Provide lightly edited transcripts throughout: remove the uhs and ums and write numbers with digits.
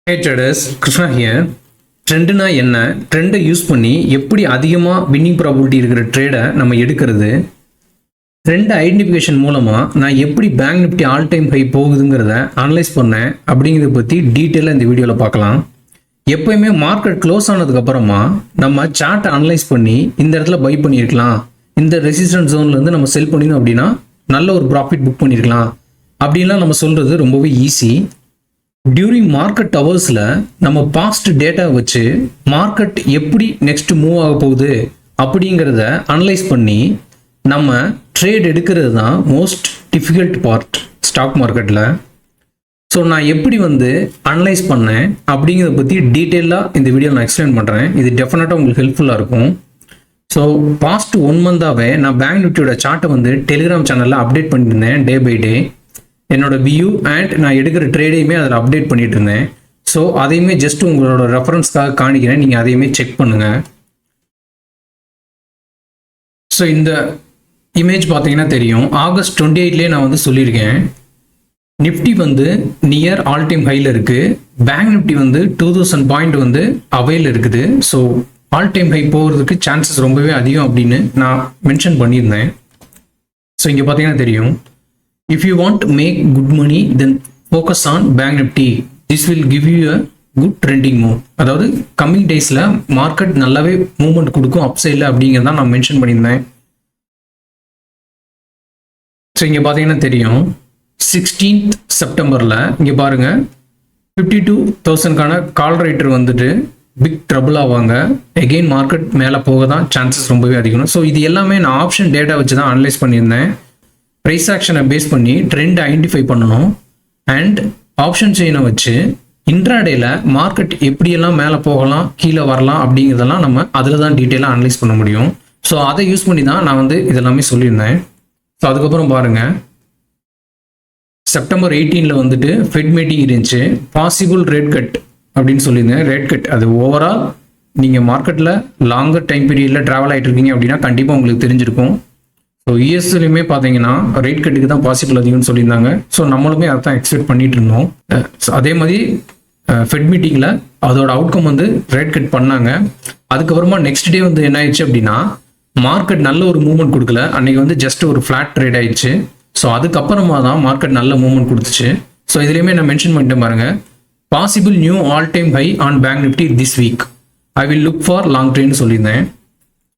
Hey traders, Krishna here. ட்ரெண்டுனா என்ன, ட்ரெண்டை use பண்ணி எப்படி அதிகமாக வின்னிங் ப்ராபபிலிட்டி இருக்கிற ட்ரேடை நம்ம எடுக்கிறது, ட்ரெண்ட் ஐடென்டிஃபிகேஷன் மூலமாக நான் எப்படி bank nifty all time high போகுதுங்கிறத அனலைஸ் பண்ணேன் அப்படிங்கிறத பற்றி டீட்டெயிலாக இந்த வீடியோவில் பார்க்கலாம். எப்போயுமே மார்க்கெட் க்ளோஸ் ஆனதுக்கப்புறமா நம்ம சார்ட்டை அனலைஸ் பண்ணி இந்த இடத்துல பை பண்ணியிருக்கலாம், இந்த ரெசிஸ்டன்ஸ் ஜோன்லேருந்து நம்ம செல் பண்ணினோம் அப்படின்னா நல்ல ஒரு ப்ராஃபிட் புக் பண்ணியிருக்கலாம் அப்படின்லாம் நம்ம சொல்கிறது ரொம்பவே ஈஸி. டியூரிங் மார்க்கெட் ஹவர்ஸில் நம்ம பாஸ்ட் டேட்டா வச்சு மார்க்கெட் எப்படி நெக்ஸ்ட் மூவ் ஆக போகுது அப்படிங்கிறத அனலைஸ் பண்ணி நம்ம ட்ரேட் எடுக்கிறது தான் மோஸ்ட் டிஃபிகல்ட் பார்ட் ஸ்டாக் மார்க்கெட்டில். ஸோ நான் எப்படி அனலைஸ் பண்ணேன் அப்படிங்கிறத பற்றி டீட்டெயிலாக இந்த வீடியோ நான் எக்ஸ்பிளைன் பண்ணுறேன். இது டெஃபினட்டாக உங்களுக்கு ஹெல்ப்ஃபுல்லாக இருக்கும். ஸோ பாஸ்ட் 1 மந்தாகவே நான் பேங்க் நிஃப்டியோட சார்ட்டை டெலிகிராம் சேனலில் அப்டேட் பண்ணியிருந்தேன் டே பை டே. என்னோட வியூ அண்ட் நான் எடுக்கிற ட்ரேடையுமே அதில் அப்டேட் பண்ணிட்டு இருந்தேன். ஸோ அதையுமே ஜஸ்ட் உங்களோட ரெஃபரன்ஸ்க்காக காணிக்கிறேன், நீங்கள் அதையுமே செக் பண்ணுங்கள். ஸோ இந்த இமேஜ் பார்த்தீங்கன்னா தெரியும், ஆகஸ்ட் 28லேயே நான் சொல்லியிருக்கேன் நிஃப்டி நியர் ஆல் டைம் ஹையில் இருக்குது, பேங்க் நிஃப்டி 2000 பாயிண்ட் அவையில் இருக்குது. ஸோ ஆல் டைம் ஹை போகிறதுக்கு சான்சஸ் ரொம்பவே அதிகம் அப்படின்னு நான் மென்ஷன் பண்ணியிருந்தேன். ஸோ இங்கே பார்த்தீங்கன்னா தெரியும், if you want to make good money then focus on bank nifty, this will give you a good trending move. அதாவது கம்மிங் டேஸில் மார்க்கெட் நல்லாவே மூவ்மெண்ட் கொடுக்கும் அப்சைடில் அப்படிங்கிறத நான் மென்ஷன் பண்ணியிருந்தேன். ஸோ இங்கே பார்த்தீங்கன்னா தெரியும், 16th செப்டம்பரில் இங்கே பாருங்கள் 52,000க்கான கால் ரைட்டர் பிக் ட்ரபிள் ஆவாங்க. எகெயின் மார்க்கெட் மேலே போக தான் சான்சஸ் ரொம்பவே அதிகம். ஸோ இது எல்லாமே நான் ஆப்ஷன் டேட்டா வச்சு தான் அனலைஸ் பண்ணியிருந்தேன். ப்ரைஸ் ஆக்ஷனை பேஸ் பண்ணி ட்ரெண்ட் ஐடென்டிஃபை பண்ணணும் அண்ட் ஆப்ஷன் செயினை வச்சு இன்ட்ராடேல மார்க்கெட் எப்படியெல்லாம் மேலே போகலாம் கீழே வரலாம் அப்படிங்கிறதெல்லாம் நம்ம அதில் தான் டீட்டெயிலாக அனலைஸ் பண்ண முடியும். ஸோ அதை யூஸ் பண்ணி தான் நான் இதெல்லாமே சொல்லியிருந்தேன். ஸோ அதுக்கப்புறம் பாருங்கள், செப்டம்பர் 18ல் ஃபெட் மீட்டிங் இருந்துச்சு, பாசிபிள் ரேட் கட் அப்படின்னு சொல்லியிருந்தேன். ரேட் கட் அது ஓவரால் நீங்கள் மார்க்கெட்டில் லாங்கர் டைம் பீரியடில் ட்ராவல் ஆகிட்டு இருக்கீங்க அப்படின்னா கண்டிப்பாக உங்களுக்கு தெரிஞ்சிருக்கும். ஸோ யூஎஸ்லையுமே பார்த்தீங்கன்னா ரேட் கட்டுக்கு தான் பாசிபிள் அதிகம்னு சொல்லியிருந்தாங்க. ஸோ நம்மளுமே அதை தான் எக்ஸ்பெக்ட் பண்ணிட்டு இருந்தோம். ஸோ அதே மாதிரி ஃபெட் மீட்டிங்கில் அதோட அவுட்கம் ரேட் கட் பண்ணாங்க. அதுக்கப்புறமா நெக்ஸ்ட் டே என்ன ஆயிடுச்சு அப்படின்னா மார்க்கெட் நல்ல ஒரு மூவ்மெண்ட் கொடுக்கல, அன்னைக்கு ஜஸ்ட் ஒரு ஃப்ளாட் ட்ரேட் ஆயிடுச்சு. ஸோ அதுக்கப்புறமா தான் மார்க்கெட் நல்ல மூவ்மெண்ட் கொடுத்துச்சு. ஸோ இதுலேயுமே நான் மென்ஷன் பண்ணிட்டேன் பாருங்க, possible new all time high on bank nifty this week, I will look for long train சொல்லியிருந்தேன்.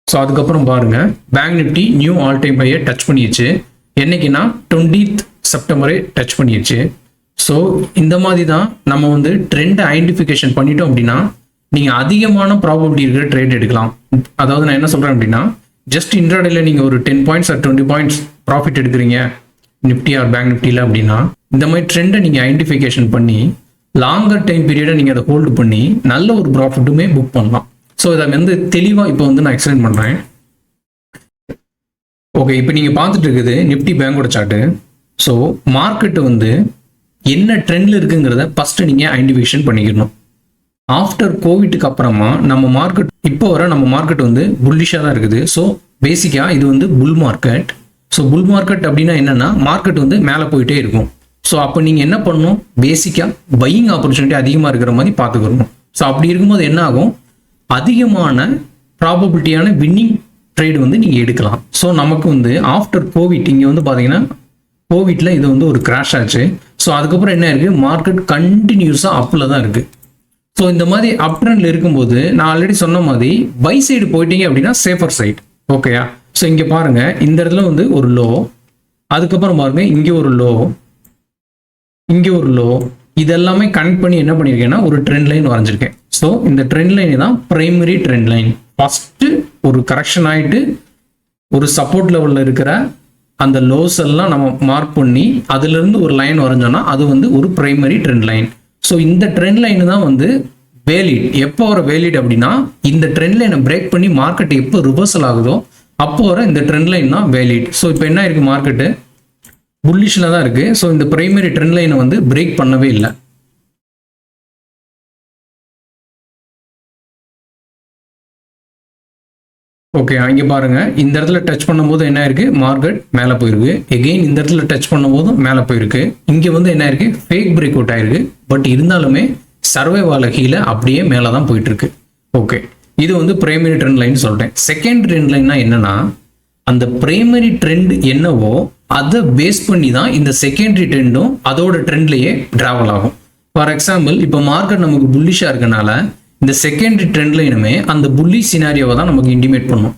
ஸோ அதுக்கப்புறம் பாருங்க, bank nifty new all time ஹையை டச் பண்ணிடுச்சு. என்னைக்குன்னா 20th செப்டம்பரே டச் பண்ணிடுச்சு. ஸோ இந்த மாதிரி தான் நம்ம ட்ரெண்டை ஐடென்டிஃபிகேஷன் பண்ணிட்டோம் அப்படின்னா நீங்கள் அதிகமான ப்ராபபிலிட்டி இருக்கிற ட்ரேட் எடுக்கலாம். அதாவது நான் என்ன சொல்கிறேன் அப்படின்னா, ஜஸ்ட் இன்ட்ராடேல நீங்கள் ஒரு 10 பாயிண்ட்ஸ் ஆர் 20 பாயிண்ட்ஸ் ப்ராஃபிட் எடுக்கிறீங்க நிஃப்டி ஆர் பேங்க் நிஃப்டியில் அப்படின்னா இந்த மாதிரி ட்ரெண்டை நீங்கள் ஐடென்டிஃபிகேஷன் பண்ணி லாங்கர் டைம் பீரியடை நீங்கள் அதை ஹோல்டு பண்ணி நல்ல ஒரு ப்ராஃபிட்டுமே புக் பண்ணலாம். ஸோ இதை தெளிவாக இப்போ நான் எக்ஸ்பிளைன் பண்ணுறேன். ஓகே, இப்போ நீங்கள் பார்த்துட்டு இருக்குது நிஃப்டி பேங்கோட சார்ட்டு. ஸோ மார்க்கெட்டு என்ன ட்ரெண்டில் இருக்குங்கிறத ஃபஸ்ட்டு நீங்கள் ஐடென்டிஃபிகேஷன் பண்ணிக்கணும். ஆஃப்டர் கோவிட்டுக்கு அப்புறமா நம்ம மார்க்கெட் இப்போ வர நம்ம மார்க்கெட் புல்லிஷாக தான் இருக்குது. ஸோ பேசிக்காக இது bull market. So bull market அப்படின்னா என்னென்னா மார்க்கெட் மேலே போயிட்டே இருக்கும். ஸோ அப்போ நீங்கள் என்ன பண்ணணும், பேசிக்காக பையிங் ஆப்பர்ச்சுனிட்டி அதிகமாக இருக்கிற மாதிரி பார்த்துக்கணும். ஸோ அப்படி இருக்கும்போது என்ன ஆகும், அதிகமான ப்ராபபிலிட்டியான வின்னிங் ட்ரேடு நீங்கள் எடுக்கலாம். ஸோ நமக்கு ஆஃப்டர் கோவிட் இங்கே பார்த்தீங்கன்னா கோவிட்டில் இது ஒரு கிராஷ் ஆச்சு. ஸோ அதுக்கப்புறம் என்ன இருக்குது, மார்க்கெட் கண்டினியூஸாக அப்பில் தான் இருக்குது. ஸோ இந்த மாதிரி அப் ட்ரெண்டில் இருக்கும்போது நான் ஆல்ரெடி சொன்ன மாதிரி பை சைடு போயிட்டீங்க அப்படின்னா சேஃபர் சைட். ஓகேயா? ஸோ இங்கே பாருங்கள், இந்த இடத்துல ஒரு லோ, அதுக்கப்புறம் பாருங்கள் இங்கே ஒரு லோ, இங்கே ஒரு லோ, இதெல்லாமே கனெக்ட் பண்ணி என்ன பண்ணியிருக்கேன்னா ஒரு ட்ரெண்ட் லைன் வரைஞ்சிருக்கேன். ஸோ இந்த ட்ரெண்ட் லைன் தான் பிரைமரி ட்ரெண்ட் லைன். ஃபஸ்ட்டு ஒரு கரெக்ஷன் ஆகிட்டு ஒரு சப்போர்ட் லெவலில் இருக்கிற அந்த லோஸ் எல்லாம் நம்ம மார்க் பண்ணி அதுலேருந்து ஒரு லைன் வரைஞ்சோன்னா அது ஒரு பிரைமரி ட்ரெண்ட் லைன். ஸோ இந்த ட்ரெண்ட் லைன் தான் வேலிட். எப்போ வர வேலிட் அப்படின்னா இந்த ட்ரெண்ட் லைனை பிரேக் பண்ணி மார்க்கெட் எப்போ ரிவர்சல் ஆகுதோ அப்போ வர இந்த ட்ரெண்ட் லைன் தான் வேலிட். ஸோ இப்போ என்ன இருக்குது, மார்க்கெட்டு புல்லிஷில் தான் இருக்குது. ஸோ இந்த பிரைமரி ட்ரெண்ட் லைனை பிரேக் பண்ணவே இல்லை. ஓகே, இங்கே பாருங்கள், இந்த இடத்துல டச் பண்ணும்போது என்ன இருக்குது, மார்க்கெட் மேலே போயிருக்கு. எகெயின் இந்த இடத்துல டச் பண்ணும்போதும் மேலே போயிருக்கு. இங்கே என்ன இருக்குது, ஃபேக் பிரேக் அவுட் ஆயிருக்கு. பட் இருந்தாலுமே சர்வைவால கீழே அப்படியே மேலே தான் போயிட்டு இருக்கு. ஓகே, இது வந்து பிரைமரி ட்ரெண்ட் லைன் சொல்லிட்டேன். செகண்ட் ட்ரெண்ட் லைன்னா என்னன்னா, அந்த பிரைமரி ட்ரெண்ட் என்னவோ அதை பேஸ் பண்ணி தான் இந்த செகண்டரி ட்ரெண்டும் அதோட ட்ரெண்ட்லயே டிராவல் ஆகும். ஃபார் எக்ஸாம்பிள், இப்போ மார்க்கெட் நமக்கு புல்லிஷா இருக்கனால இந்த செகண்டரி ட்ரெண்ட் லைனுமே அந்த புல்லிஷ் சினாரியோவை தான் நமக்கு இன்டிமேட் பண்ணும்.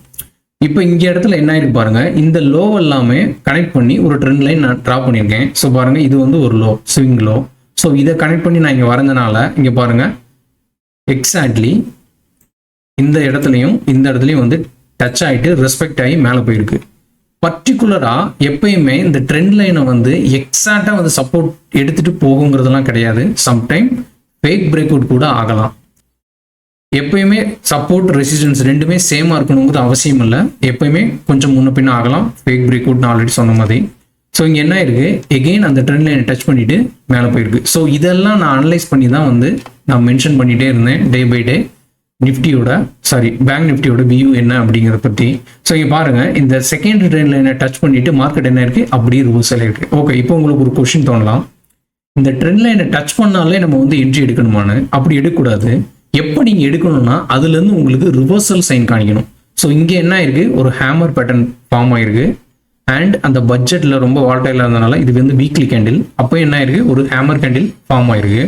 இப்போ இங்க இடத்துல என்ன ஆயிருக்கு பாருங்க, இந்த லோ எல்லாமே கனெக்ட் பண்ணி ஒரு ட்ரெண்ட் லைன் நான் ட்ரா பண்ணியிருக்கேன். ஸோ பாருங்க, இது வந்து ஒரு லோ, ஸ்விங் லோ. ஸோ இதை கனெக்ட் பண்ணி நான் இங்க வரைஞ்சனால இங்க பாருங்க, எக்ஸாக்ட்லி இந்த இடத்துலையும் வந்து டச் ஆகிட்டு ரெஸ்பெக்ட் ஆகி மேலே போயிருக்கு. பர்டிகுலரா எப்பயுமே இந்த ட்ரெண்ட் லைனை வந்து எக்ஸாக்டா வந்து சப்போர்ட் எடுத்துட்டு போகுங்கிறதுலாம் கிடையாது. சம்டைம் ஃபேக் பிரேக் அவுட் கூட ஆகலாம். எப்பயுமே சப்போர்ட் ரெசிஸ்டன்ஸ் ரெண்டுமே சேமா இருக்கணுங்கிறது அவசியம் இல்லை. எப்பயுமே கொஞ்சம் முன்ன பின்ன ஆகலாம். ஃபேக் பிரேக் அவுட் நான் ஆல்ரெடி சொன்ன மாதிரி. ஸோ இங்கே என்ன இருக்கு, எகெயின் அந்த ட்ரெண்ட் லைனை டச் பண்ணிட்டு மேலே போயிருக்கு. ஸோ இதெல்லாம் நான் அனலைஸ் பண்ணி தான் வந்து நான் மென்ஷன் பண்ணிட்டே இருந்தேன் டே பை டே பேங்க் நிஃப்டியோட வியூ என்ன அப்படிங்கிறத பற்றி. ஸோ இங்கே பாருங்க, இந்த செகண்ட் ட்ரெண்ட் லைனை டச் பண்ணிட்டு மார்க்கெட் என்ன இருக்கு, அப்படியே ரிவர்சல் இருக்கு. ஓகே, இப்போ உங்களுக்கு ஒரு கொஸ்டின் தோணலாம், இந்த ட்ரெண்ட் லைனை டச் பண்ணாலே நம்ம வந்து என்ட்ரி எடுக்கணுமான்னு. அப்படி எடுக்கக்கூடாது. எப்போ நீங்க எடுக்கணும்னா அதுல இருந்து உங்களுக்கு ரிவர்சல் சைன் காணிக்கணும். ஸோ இங்க என்ன இருக்கு, ஒரு ஹேமர் பேட்டர்ன் ஃபார்ம் ஆயிருக்கு. அண்ட் அந்த பட்ஜெட்ல ரொம்ப வால்டைலா இருந்தனால இது வந்து வீக்லி கேண்டில். அப்போ என்ன ஆயிருக்கு, ஒரு ஹேமர் கேண்டில் ஃபார்ம் ஆயிருக்கு.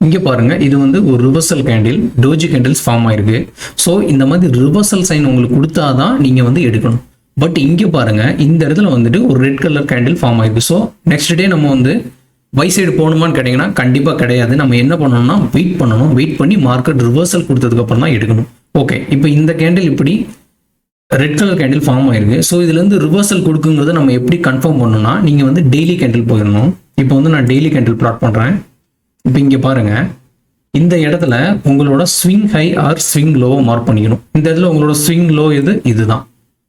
இங்க பாருங்க, இது வந்து ஒரு reversal candle, doji candles form ஆயிருக்கு. ஸோ இந்த மாதிரி ரிவர்சல் சைன் உங்களுக்கு கொடுத்தாதான் நீங்க வந்து எடுக்கணும். பட் இங்க பாருங்க, இந்த இடத்துல வந்துட்டு ஒரு ரெட் கலர் கேண்டில் ஃபார்ம் ஆயிருக்கு. ஸோ நெக்ஸ்ட் டே நம்ம வந்து பை சைடு போகணுமான்னு கேட்டிங்கன்னா கண்டிப்பாக கிடையாது. நம்ம என்ன பண்ணணும்னா வெயிட் பண்ணணும். வெயிட் பண்ணி மார்க்கெட் ரிவர்சல் கொடுத்ததுக்கு அப்புறம் தான் எடுக்கணும். ஓகே, இப்போ இந்த கேண்டில் இப்படி ரெட் கலர் கேண்டில் ஃபார்ம் ஆயிருக்கு. ஸோ இதுலேருந்து ரிவர்சல் கொடுக்குங்கிறத நம்ம எப்படி கன்ஃபார்ம் பண்ணணும்னா, நீங்கள் வந்து டெய்லி கேண்டில் போயிடணும். இப்போ வந்து நான் டெய்லி கேண்டில் ப்ளாட் பண்ணுறேன். இப்போ இங்கே பாருங்க, இந்த இடத்துல உங்களோட ஸ்விங் ஹை ஆர் ஸ்விங் லோவை மார்க் பண்ணிக்கணும். இந்த இடத்துல உங்களோட ஸ்விங் லோ இதுதான்.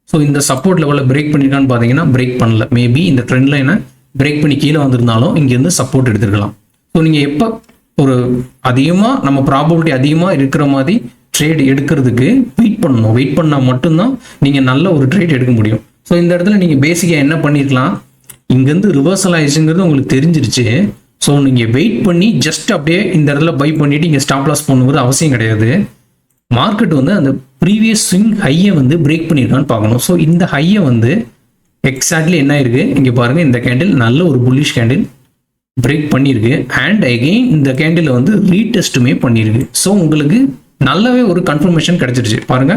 ஸோ இந்த சப்போர்ட் லெவலில் பிரேக் பண்ணிருக்கான்னு பார்த்தீங்கன்னா பிரேக் பண்ணல. மேபி இந்த ட்ரெண்ட் லைனை பிரேக் பண்ணி கீழே வந்திருந்தாலும் இங்கேருந்து சப்போர்ட் எடுத்துருக்கலாம். ஸோ நீங்கள் எப்போ ஒரு அதிகமாக நம்ம ப்ராபபிலிட்டி அதிகமாக இருக்கிற மாதிரி ட்ரேட் எடுக்கிறதுக்கு வெயிட் பண்ணணும். வெயிட் பண்ணால் மட்டும்தான் நீங்கள் நல்ல ஒரு ட்ரேட் எடுக்க முடியும். ஸோ இந்த இடத்துல நீங்கள் பேசிக்காக என்ன பண்ணிருக்கலாம், இங்கேருந்து ரிவர்சல் ஆயிடுச்சுங்கிறது உங்களுக்கு தெரிஞ்சிருச்சு. ஸோ நீங்கள் வெயிட் பண்ணி ஜஸ்ட் அப்படியே இந்த இடத்துல பை பண்ணிட்டு இங்கே ஸ்டாப் லாஸ் பண்ணுங்கிறது அவசியம் கிடையாது. மார்க்கெட் வந்து அந்த ப்ரீவியஸ் ஸ்விங் ஹையை வந்து பிரேக் பண்ணியிருக்கான்னு பார்க்கணும். ஸோ இந்த ஹையை வந்து எக்ஸாக்ட்லி என்ன இருக்கு, இங்கே பாருங்க, இந்த கேண்டில் நல்ல ஒரு புல்லிஷ் கேண்டில் பிரேக் பண்ணியிருக்கு. அண்ட் அகெயின் இந்த கேண்டில் வந்து ரீடெஸ்ட்டுமே பண்ணியிருக்கு. ஸோ உங்களுக்கு நல்லாவே ஒரு கன்ஃபர்மேஷன் கிடைச்சிருச்சு. பாருங்க,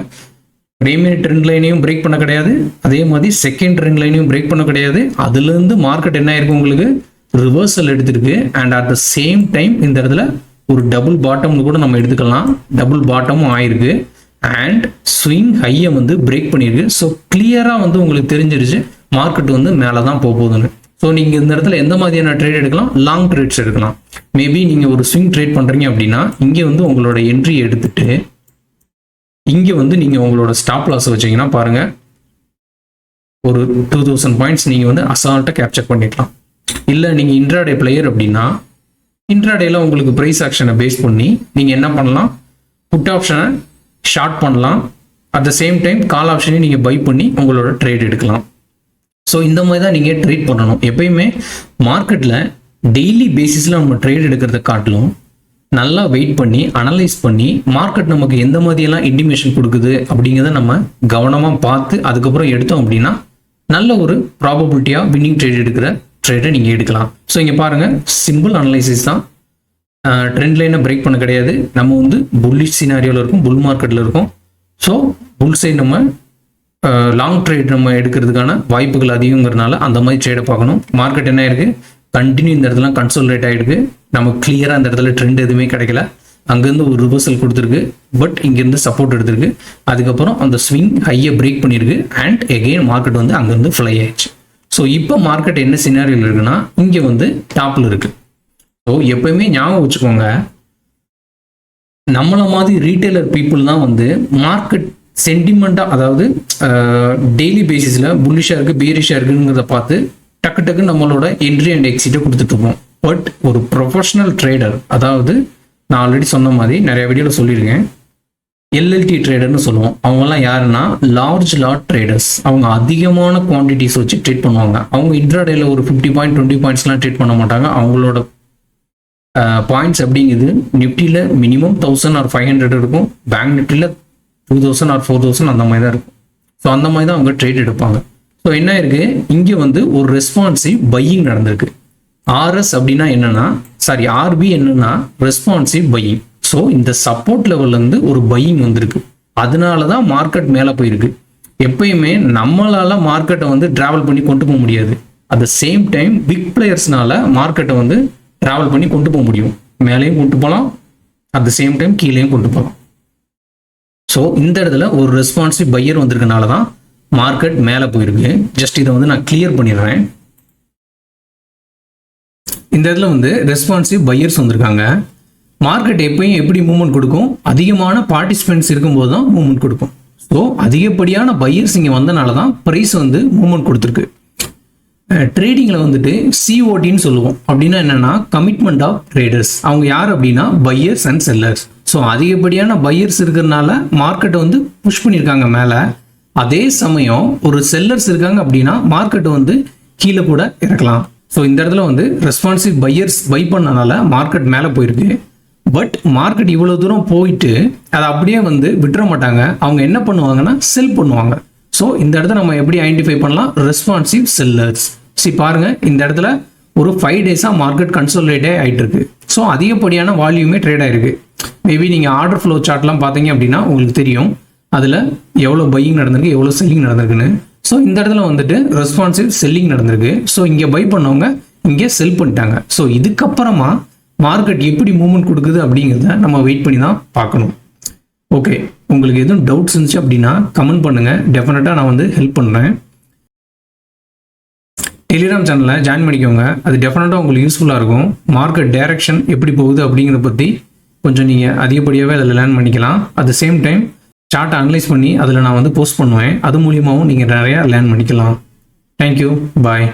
பிரைமரி ட்ரெண்ட் லைனையும் பிரேக் பண்ண கிடையாது, அதே மாதிரி செகண்ட் ட்ரெண்ட் லைனையும் பிரேக் பண்ண கிடையாது. அதுலேருந்து மார்க்கெட் என்ன ஆயிருக்கு, உங்களுக்கு ரிவர்சல் எடுத்திருக்கு. And at the same time இந்த இடத்துல ஒரு டபுள் பாட்டம்னு கூட நம்ம எடுத்துக்கலாம். டபுள் பாட்டமும் ஆயிருக்கு. அண்ட் ஸ்விங் ஹையை வந்து பிரேக் பண்ணியிருக்கு. ஸோ கிளியராக வந்து உங்களுக்கு தெரிஞ்சிருச்சு மார்க்கெட் வந்து மேலே தான் போகுதுன்னு. ஸோ நீங்கள் இந்த இடத்துல எந்த மாதிரியான ட்ரேட் எடுக்கலாம், லாங் ட்ரேட்ஸ் எடுக்கலாம். மேபி நீங்கள் ஒரு ஸ்விங் ட்ரேட் பண்ணுறீங்க அப்படின்னா இங்கே வந்து உங்களோட என்ட்ரி எடுத்துட்டு இங்கே வந்து நீங்கள் உங்களோட ஸ்டாப் லாஸ் வச்சிங்கன்னா பாருங்கள், ஒரு 2000 பாயிண்ட்ஸ் நீங்கள் வந்து அசால்ட்டாக கேப்சர் பண்ணிக்கலாம். இல்லை நீங்கள் இன்ட்ராடே பிளேயர் அப்படின்னா இன்ட்ராடேல உங்களுக்கு ப்ரைஸ் ஆக்ஷனை பேஸ் பண்ணி நீங்கள் என்ன பண்ணலாம், புட் ஆப்ஷனை ஷார்ட் பண்ணலாம். At the same time call ஆப்ஷனையும் நீங்கள் பை பண்ணி உங்களோட ட்ரேட் எடுக்கலாம். ஸோ இந்த மாதிரி தான் நீங்கள் ட்ரேட் பண்ணணும். எப்பயுமே மார்க்கெட்டில் டெய்லி பேசிஸில் நம்ம ட்ரேட் எடுக்கிறத காட்டிலும் நல்லா வெயிட் பண்ணி அனலைஸ் பண்ணி மார்க்கெட் நமக்கு எந்த மாதிரியெல்லாம் இன்டிமேஷன் கொடுக்குது அப்படிங்கிறத நம்ம கவனமாக பார்த்து அதுக்கப்புறம் எடுத்தோம் அப்படின்னா நல்ல ஒரு ப்ராபபிலிட்டியாக வின்னிங் ட்ரேட் எடுக்கிற ட்ரேடை நீங்கள் எடுக்கலாம். ஸோ இங்கே பாருங்கள், சிம்பிள் அனலைசிஸ் தான். ட்ரெண்ட் லைனை பிரேக் பண்ண கிடையாது. நம்ம வந்து புல்லிஷ் சினாரியோவில் இருக்கும், புல் மார்க்கெட்டில் இருக்கும். ஸோ புல் சைட் நம்ம லாங் ட்ரேட் நம்ம எடுக்கிறதுக்கான வாய்ப்புகள் அதிகங்கிறதுனால அந்த மாதிரி ட்ரேடை பார்க்கணும். மார்க்கெட் என்ன ஆயிருக்கு, கண்டினியூ இந்த இடத்துல கன்சோலிடேட் ஆகிருக்கு. நமக்கு கிளியராக அந்த இடத்துல ட்ரெண்ட் எதுவுமே கிடைக்கல. அங்கேருந்து ஒரு ரிவர்சல் கொடுத்துருக்கு, பட் இங்கேருந்து சப்போர்ட் எடுத்திருக்கு. அதுக்கப்புறம் அந்த ஸ்விங் ஹையை பிரேக் பண்ணியிருக்கு. அண்ட் எகெயின் மார்க்கெட் வந்து அங்கேருந்து ஃப்ளை ஆயிடுச்சு. ஸோ இப்போ மார்க்கெட் என்ன சினாரியோவில் இருக்குன்னா இங்கே வந்து டாப்பில் இருக்கு. ஸோ எப்பயுமே ஞாபகம் வச்சுக்கோங்க, நம்மள மாதிரி ரீட்டைலர் பீப்புள் தான் வந்து மார்க்கெட் சென்டிமெண்ட்டாக, அதாவது டெய்லி பேசிஸில் புல்லிஷாக இருக்குது பீரிஷாக இருக்குங்கிறத பார்த்து டக்கு டக்குன்னு நம்மளோட என்ட்ரி அண்ட் எக்ஸிட்டை கொடுத்துட்டு இருப்போம். பட் ஒரு ப்ரொஃபஷனல் ட்ரேடர், அதாவது நான் ஆல்ரெடி சொன்ன மாதிரி நிறைய வீடியோவில் சொல்லியிருக்கேன், எல்எல்டி ட்ரேடர்னு சொல்லுவோம். அவங்கெல்லாம் யாருன்னா லார்ஜ் லாட் ட்ரேடர்ஸ். அவங்க அதிகமான குவான்டிட்டிஸ் வச்சு ட்ரேட் பண்ணுவாங்க. அவங்க இன்ட்ராடேல ஒரு 50 பாயிண்ட் 20 பாயிண்ட்ஸ்லாம் ட்ரேட் பண்ண மாட்டாங்க. அவங்களோட பாயிண்ட்ஸ் அப்படிங்குது நிஃப்டியில் மினிமம் 1000 ஆர் 500 இருக்கும், பேங்க் நிஃப்டியில் 2000 ஆர் 4000 அந்த மாதிரி தான் இருக்கும். ஸோ அந்த மாதிரி தான் அவங்க ட்ரேட் எடுப்பாங்க. ஸோ என்ன இருக்கு, இங்கே வந்து ஒரு ரெஸ்பான்சிவ் பையிங் நடந்திருக்கு. ஆர்எஸ் அப்படின்னா என்னன்னா, சாரி ஆர்பி என்னன்னா ரெஸ்பான்சிவ் பையிங். ஸோ இந்த சப்போர்ட் லெவல்ல இருந்து ஒரு பையிங் வந்திருக்கு, அதனால தான் மார்க்கெட் மேலே போயிருக்கு. எப்பயுமே நம்மளால மார்க்கெட்டை வந்து டிராவல் பண்ணி கொண்டு போக முடியாது. At the same time big பிளேயர்ஸ்னால மார்க்கெட்டை வந்து டிராவல் பண்ணி கொண்டு போக முடியும். மேலேயும் கொண்டு போகலாம், அட் த சேம் டைம் கீழேயும் கொண்டு போகலாம். ஸோ இந்த இடத்துல ஒரு ரெஸ்பான்சிவ் பையர் வந்திருக்கனால தான் மார்க்கெட் மேலே போயிருக்கு. ஜஸ்ட் இதை வந்து நான் கிளியர் பண்ணிடுறேன். இந்த இடத்துல வந்து ரெஸ்பான்சிவ் பையர்ஸ் வந்திருக்காங்க. மார்க்கெட் எப்பயும் எப்படி மூவ்மெண்ட் கொடுக்கும், அதிகமான பார்ட்டிசிபென்ட்ஸ் இருக்கும்போது தான் மூவ்மெண்ட் கொடுக்கும். ஸோ அதிகப்படியான பையர்ஸ் இங்கே வந்தனால தான் ப்ரைஸ் வந்து மூவ்மெண்ட் கொடுத்துருக்கு. ட்ரேடிங்கில் வந்துட்டு சிஓடின்னு சொல்லுவோம். அப்படின்னா என்னன்னா கமிட்மெண்ட் ஆஃப் ட்ரேடர்ஸ். அவங்க யார் அப்படின்னா பையர்ஸ் அண்ட் செல்லர்ஸ். ஸோ அதிகப்படியான பையர்ஸ் இருக்கிறதுனால மார்க்கெட்டை வந்து புஷ் பண்ணியிருக்காங்க மேலே. அதே சமயம் ஒரு செல்லர்ஸ் இருக்காங்க அப்படின்னா மார்க்கெட்டை வந்து கீழே கூட இறக்கலாம். ஸோ இந்த இடத்துல வந்து ரெஸ்பான்சிவ் பையர்ஸ் பை பண்ணனால மார்க்கெட் மேலே போயிருக்கு. பட் மார்க்கெட் இவ்வளோ தூரம் போயிட்டு அதை அப்படியே வந்து விட்டுற மாட்டாங்க. அவங்க என்ன பண்ணுவாங்கன்னா செல் பண்ணுவாங்க. ஸோ இந்த இடத்துல நம்ம எப்படி ஐடென்டிஃபை பண்ணலாம், ரெஸ்பான்சிவ் செல்லர்ஸ். பாருங்க, இந்த இடத்துல ஒரு 5 டேஸாக மார்க்கெட் கன்சோலிடேட்டே ஆகிட்டு இருக்கு. ஸோ அதிகப்படியான வால்யூமே ட்ரேட் ஆயிருக்கு. மேபி நீங்கள் ஆர்டர் ஃப்ளோ சார்ட்லாம் பார்த்தீங்க அப்படின்னா உங்களுக்கு தெரியும் அதில் எவ்வளோ பையிங் நடந்திருக்கு, எவ்வளோ செல்லிங் நடந்திருக்குன்னு. ஸோ இந்த இடத்துல வந்துட்டு ரெஸ்பான்சிவ் செல்லிங் நடந்திருக்கு. ஸோ இங்கே பை பண்ணவங்க இங்கே செல் பண்ணிட்டாங்க. ஸோ இதுக்கப்புறமா மார்க்கெட் எப்படி மூவ்மெண்ட் கொடுக்குது அப்படிங்கிறத நம்ம வெயிட் பண்ணி தான் பார்க்கணும். ஓகே, உங்களுக்கு எதுவும் டவுட்ஸ் இருந்துச்சு அப்படின்னா கமெண்ட் பண்ணுங்கள், டெஃபினட்டாக நான் வந்து ஹெல்ப் பண்ணுறேன். டெலிகிராம் சேனலில் ஜாயின் பண்ணிக்கோங்க, அது டெஃபினட்டாக உங்களுக்கு யூஸ்ஃபுல்லாக இருக்கும். மார்க்கெட் டைரக்ஷன் எப்படி போகுது அப்படிங்கிறத பற்றி கொஞ்சம் நீங்கள் அதிகப்படியாகவே அதில் லேர்ன் பண்ணிக்கலாம். அட் த சேம் டைம் சார்ட்டை அனலைஸ் பண்ணி அதில் நான் வந்து போஸ்ட் பண்ணுவேன். அது மூலியமாகவும் நீங்கள் நிறையா லேர்ன் பண்ணிக்கலாம். தேங்க்யூ, பாய்.